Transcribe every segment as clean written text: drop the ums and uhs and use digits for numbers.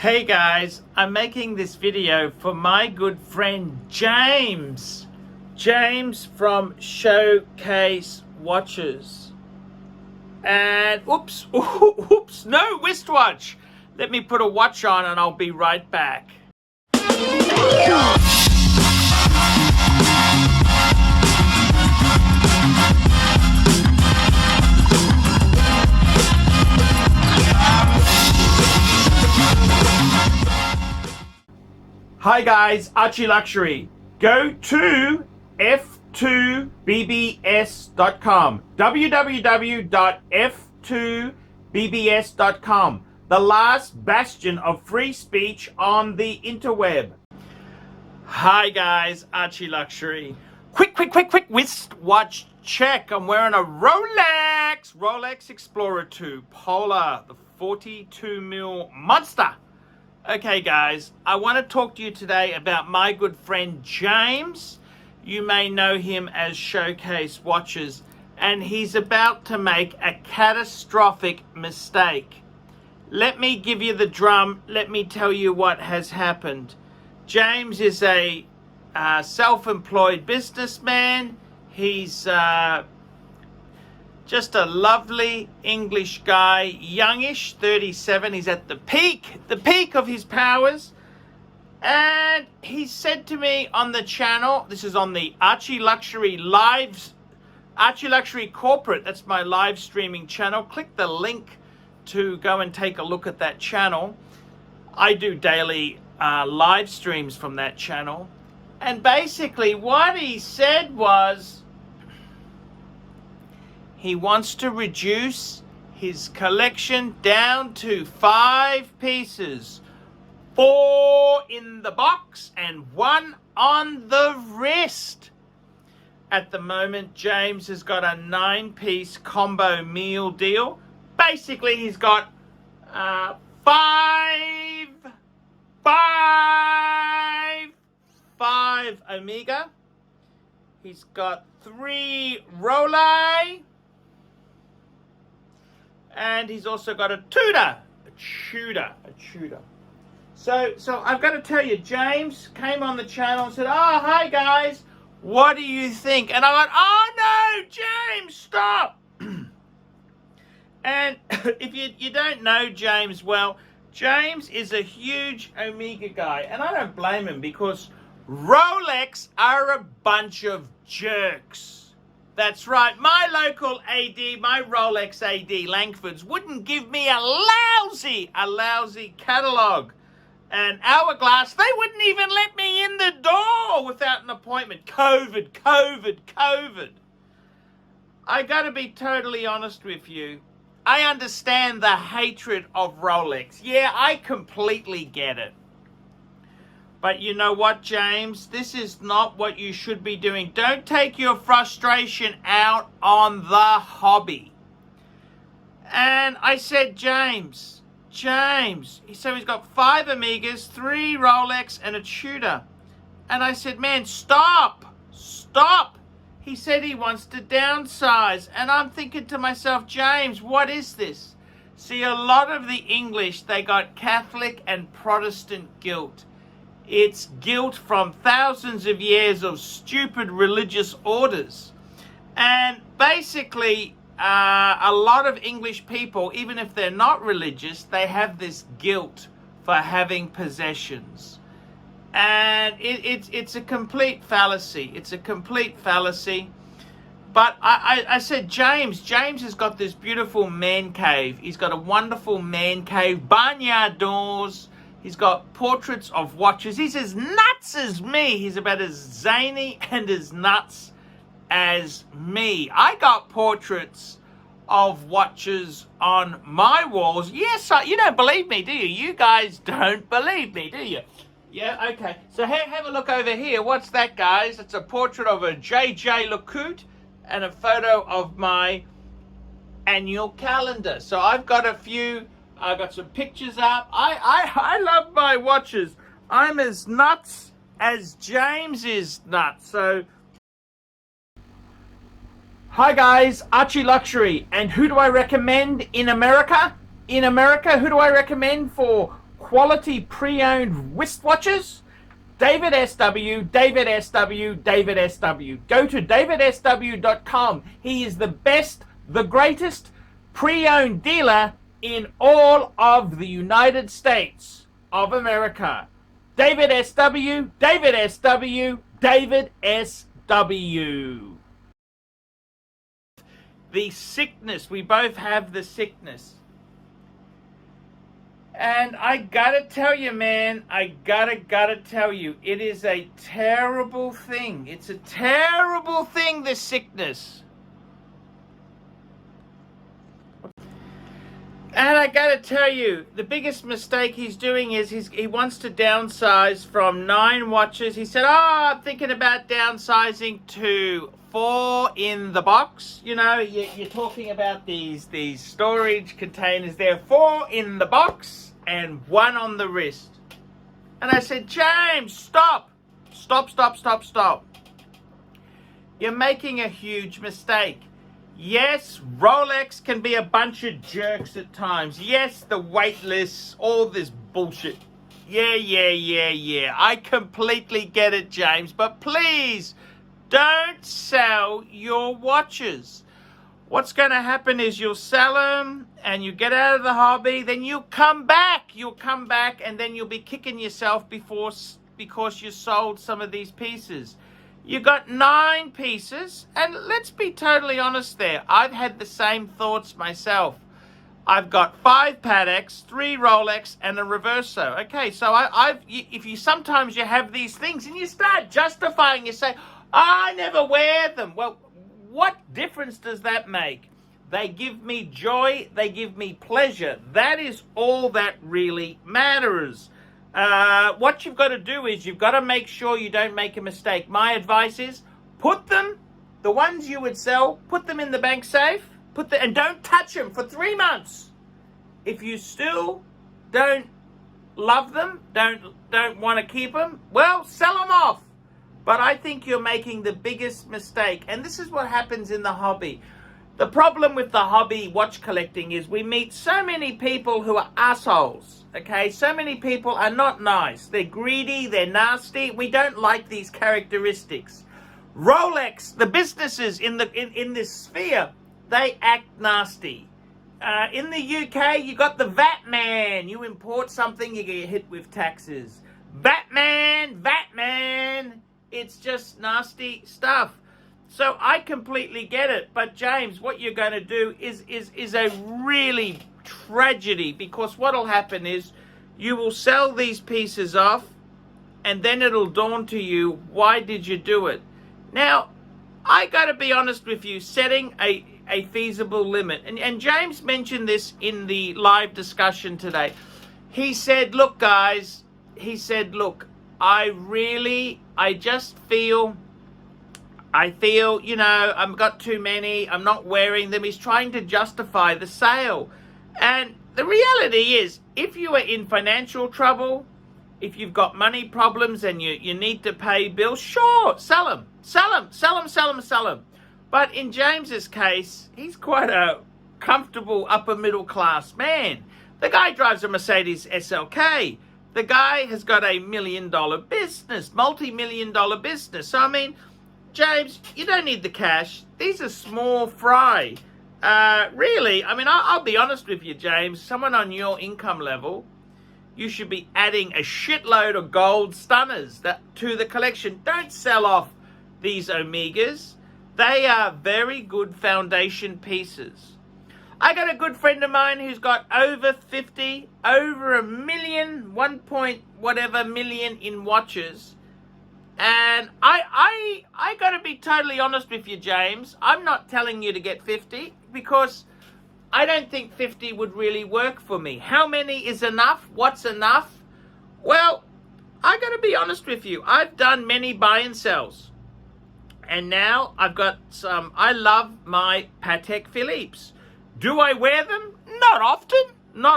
Hey guys, I'm making this video for my good friend James. James from ShowCase Watches. And oops, no wristwatch. Let me put a watch on and I'll be right back. Hi guys, ArchieLuxury. Go to f2bbs.com. www.f2bbs.com. The last bastion of free speech on the interweb. Hi guys, ArchieLuxury. Quick wristwatch check. I'm wearing a Rolex Explorer 2 Polar, the 42mm monster. Okay guys, I want to talk to you today about my good friend James. You may know him as ShowCase Watches, and he's about to make a catastrophic mistake. Let me give you the drum. Let me tell you what has happened. James is a self-employed businessman. He's just a lovely English guy, youngish, 37. He's at the peak of his powers. And he said to me on the channel, this is on the ArchieLuxury lives, ArchieLuxury Corporate, that's my live streaming channel. Click the link to go and take a look at that channel. I do daily live streams from that channel. And basically what he said was, he wants to reduce his collection down to 5 pieces. 4 in the box and 1 on the wrist. At the moment, James has got a 9-piece combo meal deal. Basically, he's got 5 Omega. He's got 3 Rolei. And he's also got a Tudor. So I've got to tell you, James came on the channel and said, "Oh, hi guys, what do you think?" And I went, "Oh no, James, stop!" And if you don't know James well, James is a huge Omega guy, and I don't blame him because Rolex are a bunch of jerks. That's right, my local AD, my Rolex AD, Langford's, wouldn't give me a lousy catalogue. And Hourglass, they wouldn't even let me in the door without an appointment. COVID. I gotta be totally honest with you. I understand the hatred of Rolex. Yeah, I completely get it. But you know what, James? This is not what you should be doing. Don't take your frustration out on the hobby. And I said, James. So he's got 5 Omegas, 3 Rolex, and a Tudor. And I said, man, stop. He said he wants to downsize. And I'm thinking to myself, James, what is this? See, a lot of the English, they got Catholic and Protestant guilt. It's guilt from thousands of years of stupid religious orders. And basically, a lot of English people, even if they're not religious, they have this guilt for having possessions. And it's a complete fallacy. But I said, James has got this beautiful man cave. He's got a wonderful man cave, barnyard doors. He's got portraits of watches. He's as nuts as me. He's about as zany and as nuts as me. I got portraits of watches on my walls. Yes, you don't believe me, do you? You guys don't believe me, do you? Yeah, okay. So have a look over here. What's that, guys? It's a portrait of a J.J. LeCoultre and a photo of my annual calendar. So I've got a few... I got some pictures up. I love my watches. I'm as nuts as James is nuts. So, hi guys, ArchieLuxury. And who do I recommend in America? Who do I recommend for quality pre-owned wristwatches, David SW, David SW, David SW. Go to davidsw.com. He is the best, the greatest pre-owned dealer in all of the United States of America. David SW, David SW, David SW. The sickness, we both have the sickness. And I gotta tell you, man, I gotta tell you, it is a terrible thing. It's a terrible thing, this sickness. And I gotta tell you, the biggest mistake he's doing is he wants to downsize from 9 watches. He said, I'm thinking about downsizing to 4 in the box. You know, you're talking about these storage containers. There are 4 in the box and 1 on the wrist. And I said, James, stop. Stop. You're making a huge mistake. Yes, Rolex can be a bunch of jerks at times. Yes, the wait lists, all this bullshit. Yeah. I completely get it, James. But please, don't sell your watches. What's going to happen is you'll sell them and you get out of the hobby. Then you'll come back. And then you'll be kicking yourself because you sold some of these pieces. You got 9 pieces, and let's be totally honest there. I've had the same thoughts myself. I've got 5 Pateks, 3 Rolex, and a Reverso. Okay, so if you sometimes you have these things and you start justifying, you say, I never wear them. Well, what difference does that make? They give me joy. They give me pleasure. That is all that really matters. What you've got to do is you've got to make sure you don't make a mistake. My advice is put them, the ones you would sell, put them in the bank safe, and don't touch them for 3 months. If you still don't love them, don't want to keep them, well, sell them off. But I think you're making the biggest mistake. And this is what happens in the hobby. The problem with the hobby watch collecting is we meet so many people who are assholes. Okay, so many people are not nice. They're greedy, they're nasty. We don't like these characteristics. Rolex, the businesses in this sphere, they act nasty. In the UK, you got the VAT man. You import something, you get hit with taxes. VAT man. It's just nasty stuff. So I completely get it. But James, what you're going to do is a really tragedy, because what'll happen is you will sell these pieces off and then it'll dawn to you, why did you do it? Now, I got to be honest with you, setting a feasible limit. And James mentioned this in the live discussion today. He said, look, guys, I just feel, you know, I've got too many, I'm not wearing them. He's trying to justify the sale. And the reality is, if you are in financial trouble, if you've got money problems and you need to pay bills, sure, sell them. But in James's case, he's quite a comfortable upper middle class man. The guy drives a Mercedes SLK. The guy has got a $1 million business, multi-million-dollar business. So, I mean, James, you don't need the cash. These are small fry. Really, I mean, I'll be honest with you, James. Someone on your income level, you should be adding a shitload of gold stunners to the collection. Don't sell off these Omegas. They are very good foundation pieces. I got a good friend of mine who's got over 1 million, 1 point whatever million in watches. And I got to be totally honest with you, James. I'm not telling you to get 50 because I don't think 50 would really work for me. How many is enough? What's enough? Well, I got to be honest with you. I've done many buy and sells. And now I've got some. I love my Patek Philippe's. Do I wear them? Not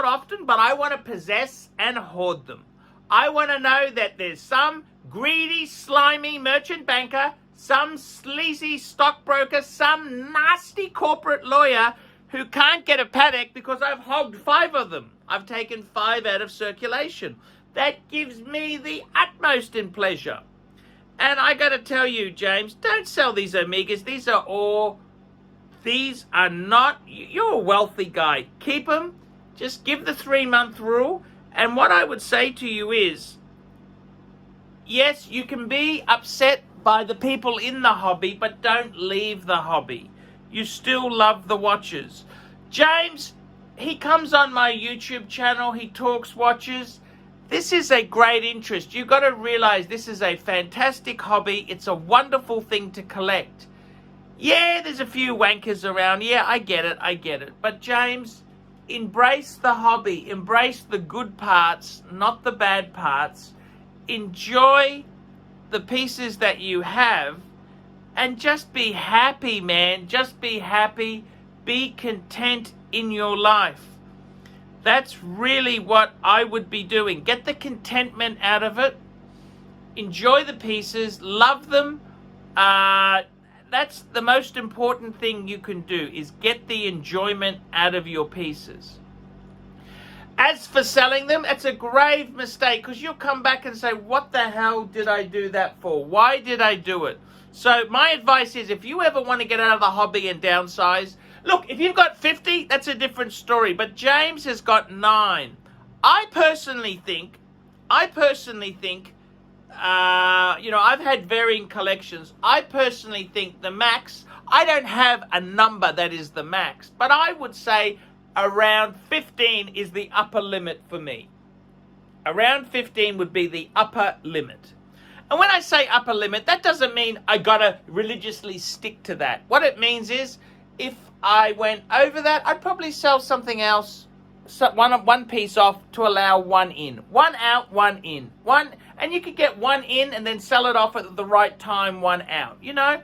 often, but I want to possess and hoard them. I want to know that there's some greedy, slimy merchant banker, some sleazy stockbroker, some nasty corporate lawyer who can't get a Patek because I've hogged 5 of them. I've taken 5 out of circulation. That gives me the utmost in pleasure. And I got to tell you, James, don't sell these Omegas. These are not, you're a wealthy guy. Keep them. Just give the 3-month rule. And what I would say to you is, yes, you can be upset by the people in the hobby, but don't leave the hobby. You still love the watches. James, he comes on my YouTube channel. He talks watches. This is a great interest. You've got to realize this is a fantastic hobby. It's a wonderful thing to collect. Yeah, there's a few wankers around. Yeah, I get it. But James, embrace the hobby. Embrace the good parts, not the bad parts. Enjoy the pieces that you have and just be happy, man. Just be happy. Be content in your life. That's really what I would be doing. Get the contentment out of it. Enjoy the pieces. Love them. That's the most important thing you can do, is get the enjoyment out of your pieces. As for selling them, it's a grave mistake, because you'll come back and say, what the hell did I do that for? Why did I do it? So my advice is, if you ever want to get out of the hobby and downsize, look, if you've got 50, that's a different story. But James has got 9. I personally think, I've had varying collections. I personally think the max, I don't have a number that is the max, but I would say around 15 is the upper limit for me. Around 15 would be the upper limit. And when I say upper limit, that doesn't mean I gotta religiously stick to that. What it means is, if I went over that, I'd probably sell something else, one piece off to allow 1 in. 1 out, 1 in. And you could get 1 in and then sell it off at the right time, 1 out, you know.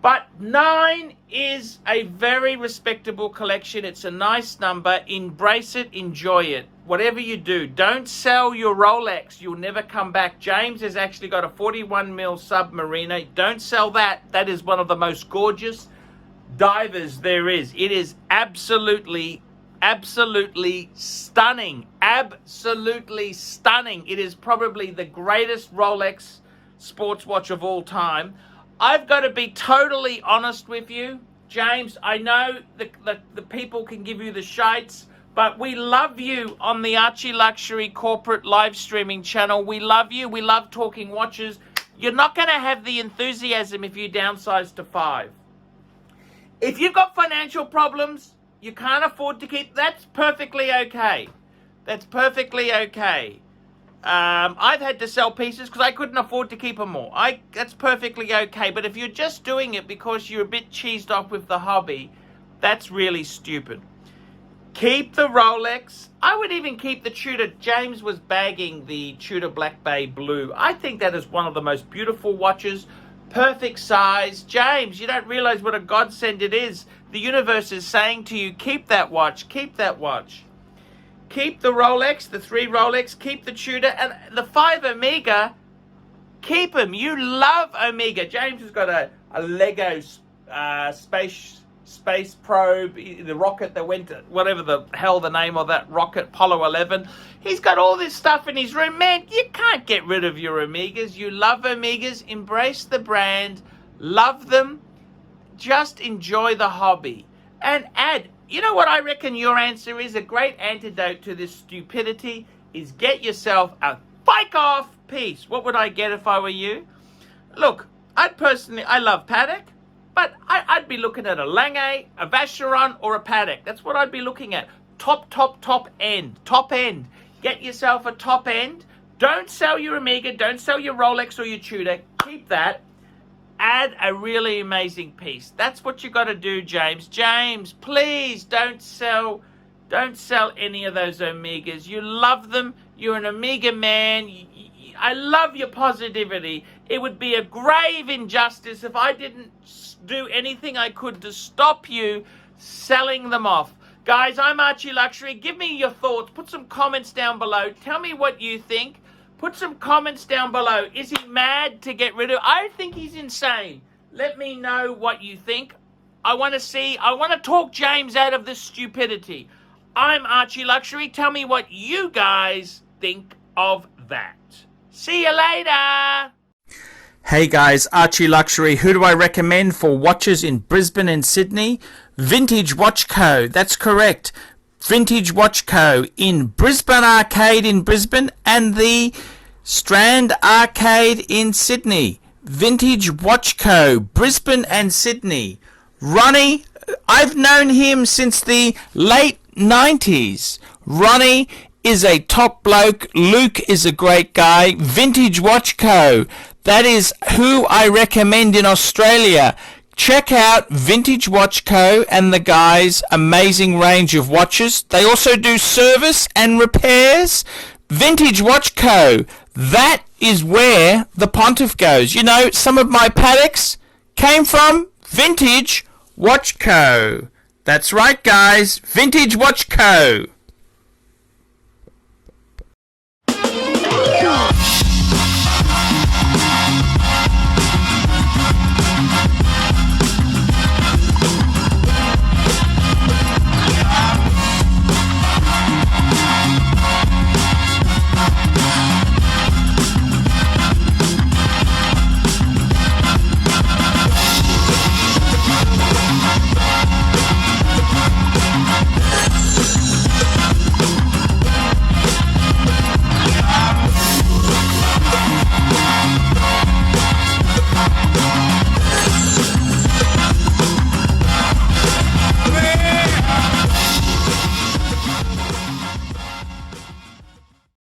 But 9 is a very respectable collection. It's a nice number. Embrace it, enjoy it. Whatever you do, don't sell your Rolex. You'll never come back. James has actually got a 41mm Submariner. Don't sell that. That is one of the most gorgeous divers there is. It is absolutely stunning. Absolutely stunning. It is probably the greatest Rolex sports watch of all time. I've got to be totally honest with you, James. I know the people can give you the shites, but we love you on the ArchieLuxury corporate live streaming channel. We love you. We love talking watches. You're not going to have the enthusiasm if you downsize to 5. If you've got financial problems, you can't afford to keep, that's perfectly okay. That's perfectly okay. I've had to sell pieces because I couldn't afford to keep them all. That's perfectly okay. But if you're just doing it because you're a bit cheesed off with the hobby, that's really stupid. Keep the Rolex. I would even keep the Tudor. James was bagging the Tudor Black Bay Blue. I think that is one of the most beautiful watches. Perfect size. James, you don't realize what a godsend it is. The universe is saying to you, keep that watch. Keep that watch. Keep the Rolex, the 3 Rolex, keep the Tudor, and the 5 Omega, keep them. You love Omega. James has got a Lego space probe, the rocket that went to, whatever the hell the name of that rocket, Apollo 11. He's got all this stuff in his room. Man, you can't get rid of your Omegas. You love Omegas. Embrace the brand. Love them. Just enjoy the hobby. And add, you know what I reckon your answer is? A great antidote to this stupidity is get yourself a bike off piece. What would I get if I were you? Look, I love Patek, but I'd be looking at a Lange, a Vacheron, or a Patek. That's what I'd be looking at. Top end. Top end. Get yourself a top end. Don't sell your Omega. Don't sell your Rolex or your Tudor. Keep that. Add a really amazing piece. That's what you got to do, James. James, please don't sell any of those Omegas. You love them. You're an Omega man. I love your positivity. It would be a grave injustice if I didn't do anything I could to stop you selling them off. Guys, I'm ArchieLuxury. Give me your thoughts. Put some comments down below. Tell me what you think. Put some comments down below. Is he mad to get rid of? I think he's insane. Let me know what you think. I want to talk James out of this stupidity. I'm Archie Luxury. Tell me what you guys think of that. See you later. Hey guys, Archie Luxury. Who do I recommend for watches in Brisbane and Sydney? Vintage Watch Co. That's correct. Vintage Watch Co. in Brisbane Arcade in Brisbane and the Strand Arcade in Sydney. Vintage Watch Co. Brisbane and Sydney. Ronnie, I've known him since the late 90s. Ronnie is a top bloke. Luke is a great guy. Vintage Watch Co. That is who I recommend in Australia. Check out Vintage Watch Co. and the guys' amazing range of watches. They also do service and repairs. Vintage Watch Co. That is where the pontiff goes. You know, some of my Pateks came from Vintage Watch Co. That's right, guys. Vintage Watch Co.